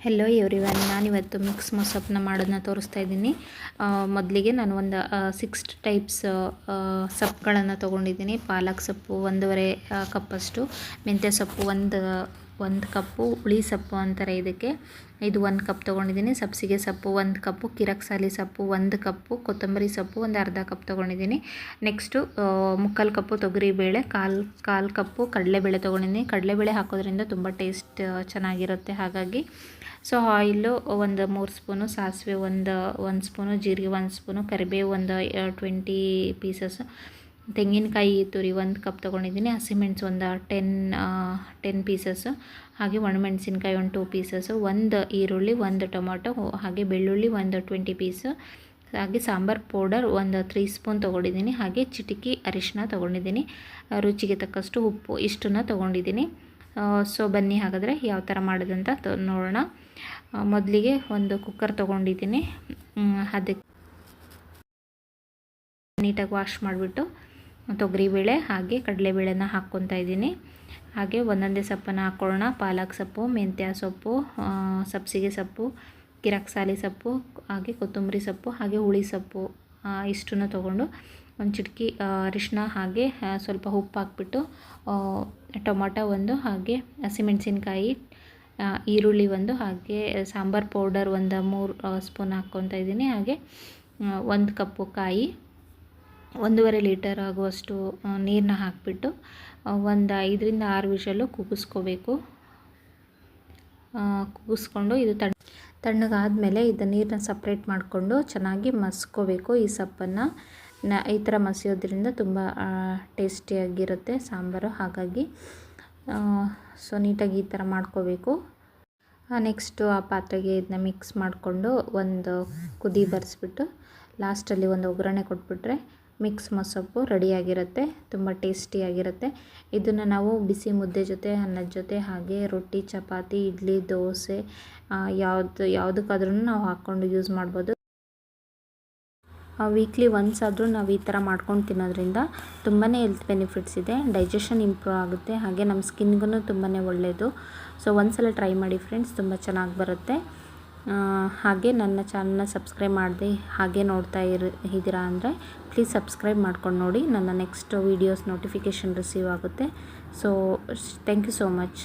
Hello everyone, ನಾನಿವತ್ತು mix ಮೊಸಪ್ಪನ್ನ ಮಾಡೋದನ್ನ ತೋರಿಸ್ತಾ ಇದ್ದೀನಿ. ಮೊದಲಿಗೆ ನಾನು ಒಂದು 6 ಟೈಪ್ಸ್ ಸೊಪ್ಪುಗಳನ್ನು ತೊಗೊಂಡಿದ್ದೀನಿ. ಪಾಲಕ್ ಸೊಪ್ಪು 1.5 ಕಪ್ಪಷ್ಟು, ಮೆಂತ್ಯ ಸೊಪ್ಪು ಒಂದು ಕಪ್ಪು, ಹುಳಿ ಸೊಪ್ಪು ಅಂತಾರೆ ಇದಕ್ಕೆ, ಇದು 1 ಕಪ್ ತೊಗೊಂಡಿದ್ದೀನಿ. ಸಬ್ಸಿಗೆ ಸೊಪ್ಪು 1 ಕಪ್ಪು, ಕಿರಕ್ಸಾಲಿ ಸೊಪ್ಪು 1 ಕಪ್ಪು, ಕೊತ್ತಂಬರಿ ಸೊಪ್ಪು ಒಂದು ಅರ್ಧ ಕಪ್ ತೊಗೊಂಡಿದ್ದೀನಿ. ನೆಕ್ಸ್ಟು 3/4 ಕಪ್ಪು ತೊಗರಿಬೇಳೆ, ಕಾಲು ಕಪ್ಪು ಕಡಲೆಬೇಳೆ ತೊಗೊಂಡಿದ್ದೀನಿ. ಕಡಲೆಬೇಳೆ ಹಾಕೋದ್ರಿಂದ ತುಂಬ ಟೇಸ್ಟ್ ಚೆನ್ನಾಗಿರುತ್ತೆ. ಹಾಗಾಗಿ ಸೊ ಆಯಿಲು ಒಂದು 3 ಸ್ಪೂನು, ಸಾಸಿವೆ ಒಂದು ಸ್ಪೂನು, ಜೀರಿಗೆ 1 ಸ್ಪೂನು, ಕರಿಬೇವು ಒಂದು 20 ಪೀಸಸ್, ತೆಂಗಿನಕಾಯಿ ತುರಿ 1 ಕಪ್ ತೊಗೊಂಡಿದ್ದೀನಿ. ಹಸಿಮೆಣಸು ಒಂದು 10 ಪೀಸಸ್ಸು, ಹಾಗೆ ಒಣಮೆಣಸಿನ್ಕಾಯಿ ಒಂದು 2 ಪೀಸಸ್ಸು, ಒಂದು ಈರುಳ್ಳಿ, ಒಂದು ಟೊಮೊಟೊ, ಹಾಗೆ ಬೆಳ್ಳುಳ್ಳಿ ಒಂದು 20 ಪೀಸು, ಹಾಗೆ ಸಾಂಬಾರು ಪೌಡರ್ ಒಂದು 3 ಸ್ಪೂನ್ ತೊಗೊಂಡಿದ್ದೀನಿ. ಹಾಗೆ ಚಿಟಿಕೆ ಅರಿಶಿನ ತೊಗೊಂಡಿದ್ದೀನಿ, ರುಚಿಗೆ ತಕ್ಕಷ್ಟು ಉಪ್ಪು, ಇಷ್ಟನ್ನು ತೊಗೊಂಡಿದ್ದೀನಿ. ಸೊ ಬನ್ನಿ ಹಾಗಾದರೆ ಯಾವ ಥರ ಮಾಡೋದಂತ ನೋಡೋಣ. ಮೊದಲಿಗೆ ಒಂದು ಕುಕ್ಕರ್ ತೊಗೊಂಡಿದ್ದೀನಿ. ಅದಕ್ಕೆ ನೀಟಾಗಿ ವಾಶ್ ಮಾಡಿಬಿಟ್ಟು ತೊಗರಿಬೇಳೆ ಹಾಗೆ ಕಡಲೆಬೇಳೆನ ಹಾಕ್ಕೊತಾ ಇದ್ದೀನಿ. ಹಾಗೆ ಒಂದೊಂದೇ ಸೊಪ್ಪನ್ನು ಹಾಕ್ಕೊಳ್ಳೋಣ. ಪಾಲಕ್ ಸೊಪ್ಪು, ಮೆಂತ್ಯ ಸೊಪ್ಪು, ಸಬ್ಸಿಗೆ ಸೊಪ್ಪು, ಕಿರಕ್ಸಾಲಿ ಸೊಪ್ಪು, ಹಾಗೆ ಕೊತ್ತಂಬರಿ ಸೊಪ್ಪು, ಹಾಗೆ ಹುಳಿ ಸೊಪ್ಪು, ಇಷ್ಟನ್ನು ತೊಗೊಂಡು ಒಂದು ಚಿಟಿಕೆ ಅರಿಶಿನ, ಹಾಗೆ ಸ್ವಲ್ಪ ಉಪ್ಪು ಹಾಕ್ಬಿಟ್ಟು, ಟೊಮೊಟೊ ಒಂದು, ಹಾಗೆ ಹಸಿಮೆಣಸಿನ್ಕಾಯಿ, ಈರುಳ್ಳಿ ಒಂದು, ಹಾಗೆ ಸಾಂಬಾರು ಪೌಡರ್ ಒಂದು 3 ಸ್ಪೂನ್ ಹಾಕ್ಕೊತಾ ಇದ್ದೀನಿ. ಹಾಗೆ 1 ಕಪ್ಪು ಕಾಯಿ, 1.5 ಲೀಟರ್ ಆಗುವಷ್ಟು ನೀರನ್ನ ಹಾಕಿಬಿಟ್ಟು ಒಂದು 5ರಿಂದ 6 ವಿಷಲು ಕೂಗಿಸ್ಕೋಬೇಕು. ಕೂಗಿಸ್ಕೊಂಡು ಇದು ತಣ್ಣಗಾದಮೇಲೆ ಇದು ನೀರನ್ನ ಸಪ್ರೇಟ್ ಮಾಡಿಕೊಂಡು ಚೆನ್ನಾಗಿ ಮಸ್ಕೋಬೇಕು. ಈ ಸೊಪ್ಪನ್ನು ಈ ಥರ ಮಸಿಯೋದ್ರಿಂದ ತುಂಬ ಟೇಸ್ಟಿಯಾಗಿರುತ್ತೆ ಸಾಂಬಾರು. ಹಾಗಾಗಿ ಸೊ ನೀಟಾಗಿ ಈ ಥರ ಮಾಡ್ಕೋಬೇಕು. ನೆಕ್ಸ್ಟು ಆ ಪಾತ್ರೆಗೆ ಇದನ್ನ ಮಿಕ್ಸ್ ಮಾಡಿಕೊಂಡು ಒಂದು ಕುದಿ ಬರೆಸ್ಬಿಟ್ಟು ಲಾಸ್ಟಲ್ಲಿ ಒಂದು ಒಗ್ಗರಣೆ ಕೊಟ್ಬಿಟ್ರೆ ಮಿಕ್ಸ್ ಮೊಸಪ್ಪು ರೆಡಿಯಾಗಿರುತ್ತೆ. ತುಂಬ ಟೇಸ್ಟಿಯಾಗಿರುತ್ತೆ. ಇದನ್ನು ನಾವು ಬಿಸಿ ಮುದ್ದೆ ಜೊತೆ, ಅನ್ನದ ಜೊತೆ, ಹಾಗೆ ರೊಟ್ಟಿ, ಚಪಾತಿ, ಇಡ್ಲಿ, ದೋಸೆ ಯಾವುದಕ್ಕಾದ್ರೂ ನಾವು ಹಾಕ್ಕೊಂಡು ಯೂಸ್ ಮಾಡ್ಬೋದು. ವೀಕ್ಲಿ ಒನ್ಸ್ ಆದರೂ ನಾವು ಈ ಥರ ಮಾಡ್ಕೊಂಡು ತಿನ್ನೋದ್ರಿಂದ ತುಂಬಾ ಹೆಲ್ತ್ ಬೆನಿಫಿಟ್ಸ್ ಇದೆ. ಡೈಜೆಷನ್ ಇಂಪ್ರೂವ್ ಆಗುತ್ತೆ, ಹಾಗೆ ನಮ್ಮ ಸ್ಕಿನ್ಗೂ ತುಂಬಾ ಒಳ್ಳೆಯದು. ಸೊ ಒಂದ್ಸಲ ಟ್ರೈ ಮಾಡಿ ಫ್ರೆಂಡ್ಸ್, ತುಂಬ ಚೆನ್ನಾಗಿ ಬರುತ್ತೆ. ಹಾಗೆ ನನ್ನ ಚಾನಲ್ನ ಸಬ್ಸ್ಕ್ರೈಬ್ ಮಾಡದೆ ಹಾಗೆ ನೋಡ್ತಾ ಇದ್ದೀರಾ ಅಂದರೆ ಪ್ಲೀಸ್ ಸಬ್ಸ್ಕ್ರೈಬ್ ಮಾಡ್ಕೊಂಡು ನೋಡಿ. ನನ್ನ ನೆಕ್ಸ್ಟ್ ವೀಡಿಯೋಸ್ ನೋಟಿಫಿಕೇಷನ್ ರಿಸೀವ್ ಆಗುತ್ತೆ. So thank you so much.